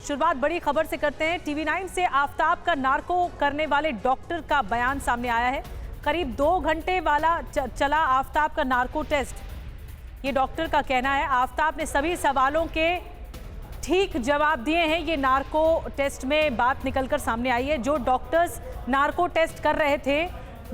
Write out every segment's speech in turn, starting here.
शुरुआत बड़ी खबर से करते हैं। टीवी 9 से आफताब का नार्को करने वाले डॉक्टर का बयान सामने आया है। करीब 2 घंटे वाला चला आफताब का नार्को टेस्ट, ये डॉक्टर का कहना है। आफताब ने सभी सवालों के ठीक जवाब दिए हैं। ये नार्को टेस्ट में बात निकलकर सामने आई है। जो डॉक्टर्स नार्को टेस्ट कर रहे थे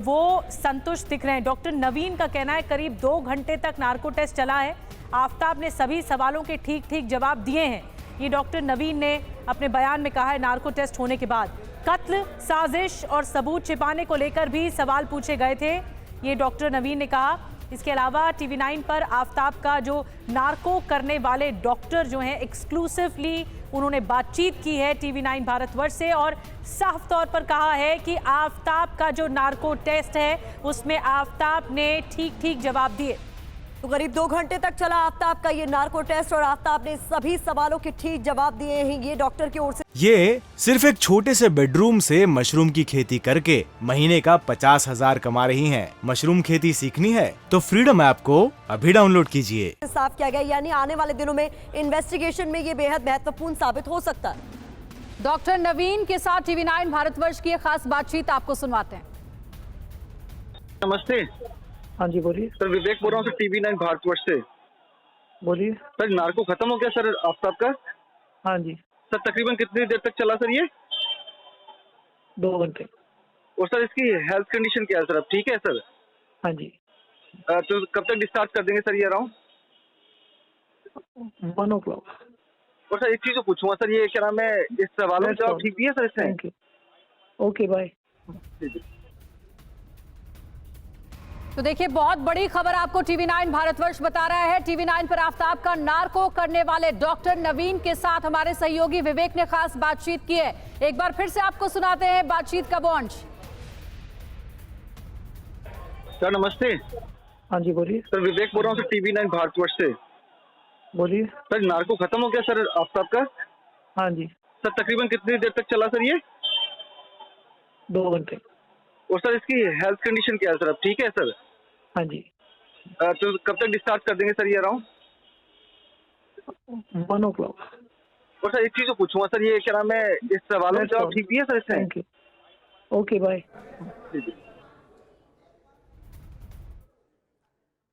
वो संतुष्ट दिख रहे हैं। डॉक्टर नवीन का कहना है करीब 2 घंटे तक नार्को टेस्ट चला है। आफताब ने सभी सवालों के ठीक जवाब दिए हैं, ये डॉक्टर नवीन ने अपने बयान में कहा है। नार्को टेस्ट होने के बाद कत्ल, साजिश और सबूत छिपाने को लेकर भी सवाल पूछे गए थे, ये डॉक्टर नवीन ने कहा। इसके अलावा टीवी 9 पर आफताब का जो नार्को करने वाले डॉक्टर जो हैं एक्सक्लूसिवली उन्होंने बातचीत की है टीवी 9 भारतवर्ष से और साफ तौर पर कहा है कि आफताब का जो नार्को टेस्ट है उसमें आफताब ने ठीक जवाब दिए। तो करीब 2 घंटे तक चला आफताब का ये नार्को टेस्ट और आफताब ने सभी सवालों के ठीक जवाब दिए हैं, ये डॉक्टर की ओर से। ये सिर्फ एक छोटे से बेडरूम से मशरूम की खेती करके महीने का 50,000 कमा रही हैं। मशरूम खेती सीखनी है तो फ्रीडम ऐप को अभी डाउनलोड कीजिए। साफ किया गया, यानी आने वाले दिनों में इन्वेस्टिगेशन में ये बेहद महत्वपूर्ण साबित हो सकता है। डॉक्टर नवीन के साथ टीवी 9 भारतवर्ष की खास बातचीत आपको सुनवाते हैं। नमस्ते। हाँ जी बोलिए सर, विवेक बोल रहा हूँ सर, टीवी 9 भारतवर्ष से। बोलिए सर, नार्को खत्म हो गया सर आफताब का? हाँ जी। सर, तकरीबन कितनी देर तक चला सर ये? 2 घंटे। और सर इसकी हेल्थ कंडीशन क्या है सर? अब ठीक है सर? हाँ जी। तो कब तक डिस्चार्ज कर देंगे सर ये अराउंड? 1 o'clock। और सर एक चीज पूछूंगा सर, ये क्या नाम है, इस सवालों के जवाब ठीक दिए सर इसने? Thank you. Okay bye. तो देखिए, बहुत बड़ी खबर आपको टीवी 9 भारतवर्ष बता रहा है। टीवी 9 पर आफताब का नार्को करने वाले डॉक्टर नवीन के साथ हमारे सहयोगी विवेक ने खास बातचीत की है। एक बार फिर से आपको सुनाते हैं बातचीत का बॉन्ड। सर नमस्ते। हाँ जी बोलिए। सर, विवेक बोल रहा हूँ सर, टीवी 9 भारतवर्ष से। बोलिए। सर, नार्को खत्म हो गया सर आफताब का? हाँ जी। सर, तकरीबन कितनी देर तक चला सर ये? 2 घंटे। और सर इसकी हेल्थ कंडीशन क्या है सर? अब ठीक है सर? हाँ जी। तो कब तक डिस्चार्ज कर देंगे सर ये अराउंड? 1 o'clock। और सर एक चीज पूछूंगा सर, ये क्या नाम है, इस सवालों के जवाब ठीक दिए सर इसने? Thank you. Okay bye.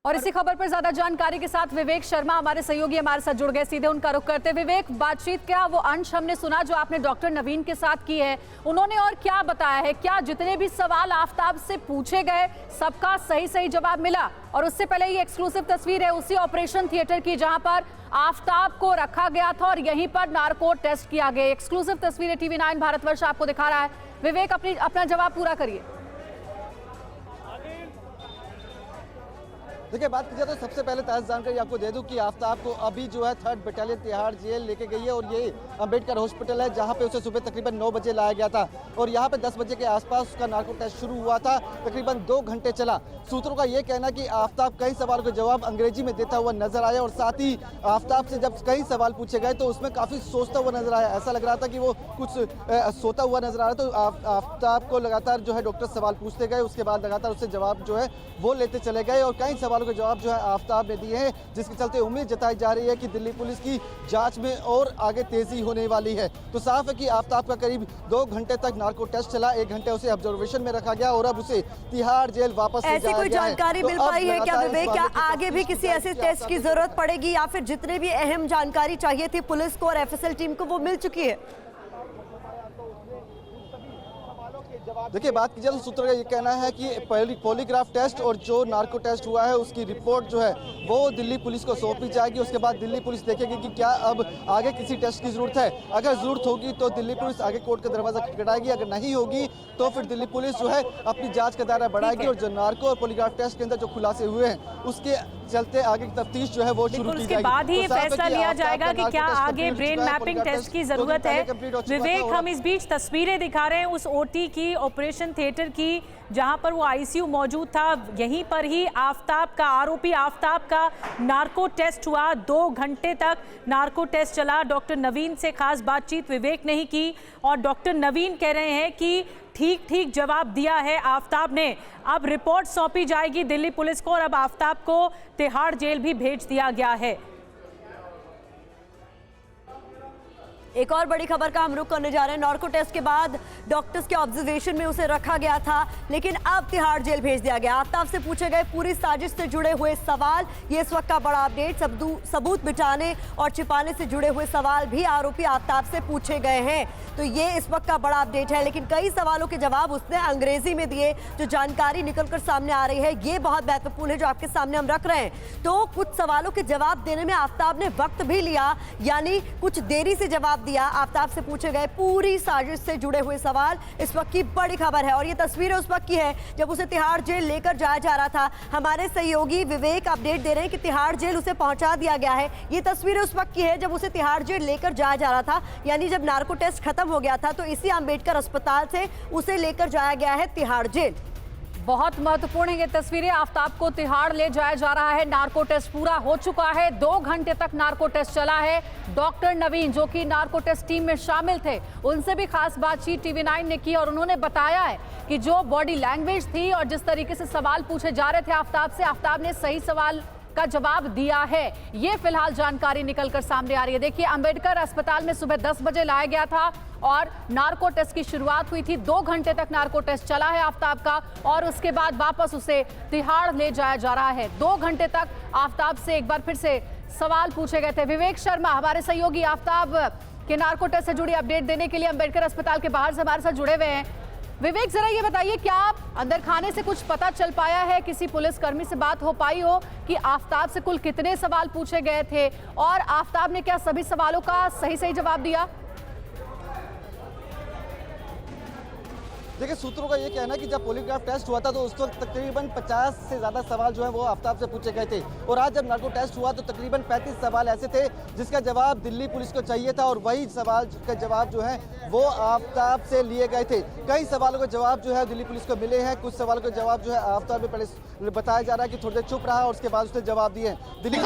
और इसी खबर पर ज्यादा जानकारी के साथ विवेक शर्मा हमारे सहयोगी हमारे साथ जुड़ गए। सीधे उनका रुख करते। विवेक, बातचीत क्या वो अंश हमने सुना जो आपने डॉक्टर नवीन के साथ की है, उन्होंने और क्या बताया है? क्या जितने भी सवाल आफताब से पूछे गए सबका सही जवाब मिला? और उससे पहले ये एक्सक्लूसिव तस्वीर है उसी ऑपरेशन थिएटर की जहां पर आफताब को रखा गया था और यहीं पर नार्को टेस्ट किया गया। एक्सक्लूसिव तस्वीरें टीवी 9 भारतवर्ष आपको दिखा रहा है। विवेक, अपना जवाब पूरा करिए। देखिए, बात की जाए तो सबसे पहले ताज़ा जानकारी आपको दे दूं कि आफताब को अभी जो है 3rd बटालियन तिहाड़ जेल लेके गई है और ये अंबेडकर हॉस्पिटल है जहां पे उसे सुबह तकरीबन 9 बजे लाया गया था और यहां पे 10 बजे के आसपास उसका नार्को टेस्ट शुरू हुआ था। तकरीबन 2 घंटे चला। सूत्रों का ये कहना कि आफताब कई सवालों के जवाब अंग्रेजी में देता हुआ नजर आया और साथ ही आफताब से जब कई सवाल पूछे गए तो उसमें काफ़ी सोचता हुआ नजर आया। ऐसा लग रहा था कि वो कुछ सोता हुआ नजर आ रहा था। तो आफताब को लगातार जो है डॉक्टर सवाल पूछते गए, उसके बाद लगातार उससे जवाब जो है वो लेते चले गए और कई सवालों के जवाब जो है आफताब ने दिए हैं, जिसके चलते उम्मीद जताई जा रही है कि दिल्ली पुलिस की जांच में और आगे तेजी होने वाली है। तो साफ है कि आफताब का करीब 2 घंटे तक नार्को टेस्ट चला, 1 घंटे उसे ऑब्जर्वेशन में रखा गया और अब उसे तिहाड़ जेल वापस ले जाया गया है। ऐसी कोई जानकारी मिल पाई है क्या विवेक? क्या आगे भी किसी ऐसे टेस्ट की जरूरत पड़ेगी या फिर जितने भी अहम जानकारी चाहिए थी पुलिस को और एफएसएल टीम को वो मिल चुकी है? देखिए, बात की जाए तो सूत्रों का ये कहना है कि पॉलीग्राफ टेस्ट और जो नार्को टेस्ट हुआ है उसकी रिपोर्ट जो है वो दिल्ली पुलिस को सौंपी जाएगी। उसके बाद दिल्ली पुलिस देखेगी कि क्या अब आगे किसी टेस्ट की जरूरत है। अगर जरूरत होगी तो दिल्ली पुलिस आगे कोर्ट का दरवाजा खटखटाएगी, अगर नहीं होगी तो फिर दिल्ली पुलिस जो है अपनी जांच का दायरा बढ़ाएगी और जो नार्को और पॉलीग्राफ टेस्ट के अंदर जो खुलासे हुए हैं उसके चलते आगे की तफ्तीश जो है वो शुरू की जाएगी। उसके बाद ही फैसला लिया जाएगा कि क्या आगे ब्रेन मैपिंग टेस्ट की जरूरत है। विवेक, हम इस बीच तस्वीरें दिखा रहे हैं उस ओटी की, ऑपरेशन थिएटर की, जहां पर वो आईसीयू मौजूद था। यहीं पर ही आफताब का, आरोपी आफताब का नार्को टेस्ट हुआ। 2 घंटे तक नार्को टेस्ट चला। डॉक्टर नवीन से खास बातचीत विवेक ने ही की और डॉक्टर नवीन कह रहे हैं कि ठीक जवाब दिया है आफताब ने। अब रिपोर्ट सौंपी जाएगी दिल्ली पुलिस को और अब आफताब को तिहाड़ जेल भी भेज दिया गया है। एक और बड़ी खबर का हम रुख करने जा रहे हैं। नार्को टेस्ट के बाद डॉक्टर्स के ऑब्जर्वेशन में उसे रखा गया था, लेकिन अब तिहाड़ जेल भेज दिया गया। आफ्ताब से पूछे गए पूरी साजिश से जुड़े हुए सवाल, ये इस वक्त का बड़ा अपडेट। सबूत मिटाने और छिपाने से जुड़े हुए सवाल भी आरोपी आफ्ताब से पूछे गए हैं, तो ये इस वक्त का बड़ा अपडेट है। लेकिन कई सवालों के जवाब उसने अंग्रेजी में दिए। जो जानकारी निकलकर सामने आ रही है ये बहुत महत्वपूर्ण है, जो आपके सामने हम रख रहे हैं। तो कुछ सवालों के जवाब देने में आफ्ताब ने वक्त भी लिया, यानी कुछ देरी से जवाब दिया। आफ्ताब से पूछे गए पूरी साजिश से जुड़े हुए सवाल, इस वक्त की बड़ी खबर है। और ये तस्वीरें उस वक्त की है जब उसे तिहाड़ जेल लेकर जाया जा रहा था। हमारे सहयोगी विवेक अपडेट दे रहे हैं कि तिहाड़ जेल उसे पहुंचा दिया गया है। ये तस्वीरें उस वक्त की है जब उसे तिहाड़ जेल लेकर जाया जा रहा था, यानी जब नार्को टेस्ट खत्म हो गया था तो इसी अंबेडकर अस्पताल से उसे लेकर जाया गया है तिहाड़ जेल। बहुत महत्वपूर्ण है ये तस्वीरें। आफ्ताब को तिहाड़ ले जाया जा रहा है। नार्को टेस्ट पूरा हो चुका है, 2 घंटे तक नार्को टेस्ट चला है। डॉक्टर नवीन जो कि नार्को टेस्ट टीम में शामिल थे, उनसे भी खास बातचीत टीवी 9 ने की और उन्होंने बताया है कि जो बॉडी लैंग्वेज थी और जिस तरीके से सवाल पूछे जा रहे थे आफ्ताब से, आफ्ताब ने सही सवाल का जवाब दिया है। ये फिलहाल जानकारी निकलकर सामने आ रही है। देखिए, अंबेडकर अस्पताल में सुबह 10 बजे लाया गया था और नार्को टेस्ट की शुरुआत हुई थी। 2 घंटे तक नार्को टेस्ट चला है आफ्ताब का और उसके बाद वापस उसे तिहाड़ ले जाया जा रहा है। 2 घंटे तक आफ्ताब से एक बार फिर से सवाल पूछे गए थे। विवेक शर्मा हमारे सहयोगी आफ्ताब के नार्को टेस्ट से जुड़ी अपडेट देने के लिए अंबेडकर अस्पताल के बाहर से हमारे साथ जुड़े हुए हैं। विवेक, जरा ये बताइए, क्या अंदर खाने से कुछ पता चल पाया है, किसी पुलिसकर्मी से बात हो पाई हो कि आफ्ताब से कुल कितने सवाल पूछे गए थे और आफ्ताब ने क्या सभी सवालों का सही जवाब दिया? देखिए, सूत्रों का ये कहना है कि जब पॉलीग्राफ टेस्ट हुआ था तो उस वक्त तकरीबन 50 से ज़्यादा सवाल जो है वो आफ्ताब से पूछे गए थे, और आज जब नार्को टेस्ट हुआ तो तकरीबन 35 सवाल ऐसे थे जिसका जवाब दिल्ली पुलिस को चाहिए था, और वही सवाल का जवाब जो है वो आफ्ताब से लिए गए थे। कई सवालों के जवाब जो है दिल्ली पुलिस को मिले हैं, कुछ सवालों के जवाब जो है आफ्ताब में पहले बताया जा रहा है कि थोड़ी देर चुप रहा और उसके बाद उसने जवाब दिए। दिल्ली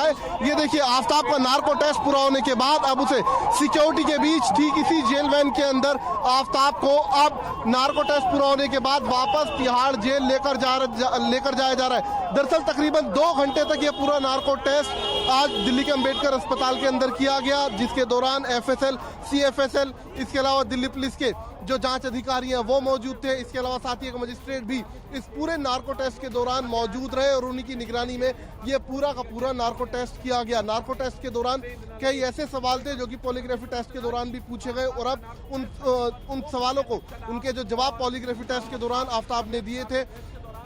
ये देखिए, आफ्ताब का नार्को टेस्ट पूरा होने के बाद अब उसे सिक्योरिटी के बीच ठीक इसी जेल वैन के अंदर आफ्ताब को अब नार्को टेस्ट पूरा होने के बाद वापस तिहाड़ जेल लेकर जाया जा रहा है। दरअसल तकरीबन 2 घंटे तक ये पूरा नार्को टेस्ट आज दिल्ली के अंबेडकर अस्पताल के अंदर किया गया, जिसके दौरान FSL, CFSL, इसके अलावा दिल्ली पुलिस के जो जांच अधिकारी हैं वो मौजूद थे। इसके अलावा साथ ही एक मजिस्ट्रेट भी इस पूरे नार्को टेस्ट के दौरान मौजूद रहे और उन्हीं की निगरानी में ये पूरा का पूरा नार्को टेस्ट किया गया। नार्को टेस्ट के दौरान कई ऐसे सवाल थे जो कि पॉलीग्राफी टेस्ट के दौरान भी पूछे गए, और अब उन सवालों को, उनके जो जवाब पॉलीग्राफी टेस्ट के दौरान आफ्ताब ने दिए थे,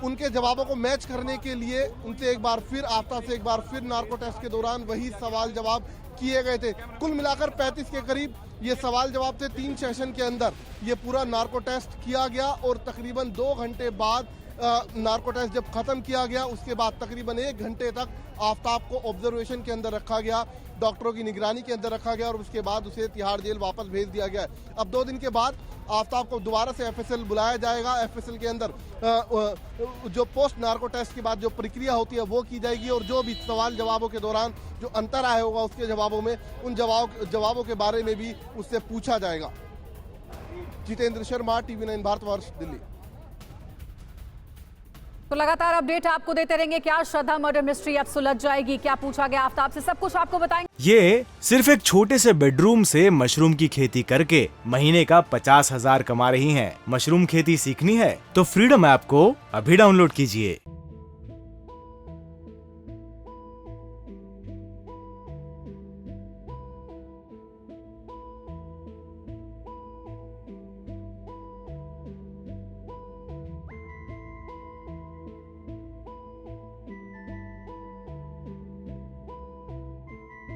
उनके जवाबों को मैच करने के लिए उनसे एक बार फिर आफ्ताब से एक बार फिर नार्को टेस्ट के दौरान वही सवाल जवाब किए गए थे। कुल मिलाकर 35 के करीब ये सवाल जवाब थे। 3 सेशन के अंदर ये पूरा नार्को टेस्ट किया गया और तकरीबन 2 घंटे बाद नार्को टेस्ट जब खत्म किया गया उसके बाद तकरीबन 1 घंटे तक आफ्ताब को ऑब्जर्वेशन के अंदर रखा गया, डॉक्टरों की निगरानी के अंदर रखा गया और उसके बाद उसे तिहाड़ जेल वापस भेज दिया गया। अब 2 दिन के बाद आफ्ताब को दोबारा से FSL बुलाया जाएगा। FSL के अंदर जो पोस्ट नार्को टेस्ट के बाद जो प्रक्रिया होती है वो की जाएगी, और जो भी सवाल जवाबों के दौरान जो अंतर आया होगा उसके जवाबों में, उन जवाबों के बारे में भी उससे पूछा जाएगा। जितेंद्र शर्मा, TV 9 भारतवर्ष, दिल्ली। तो लगातार अपडेट आपको देते रहेंगे। क्या श्रद्धा मर्डर मिस्ट्री अब सुलझ जाएगी, क्या पूछा गया आफ्ताब से, सब कुछ आपको बताएंगे। ये सिर्फ एक छोटे से बेडरूम से मशरूम की खेती करके महीने का 50,000 कमा रही हैं। मशरूम खेती सीखनी है तो फ्रीडम ऐप को अभी डाउनलोड कीजिए।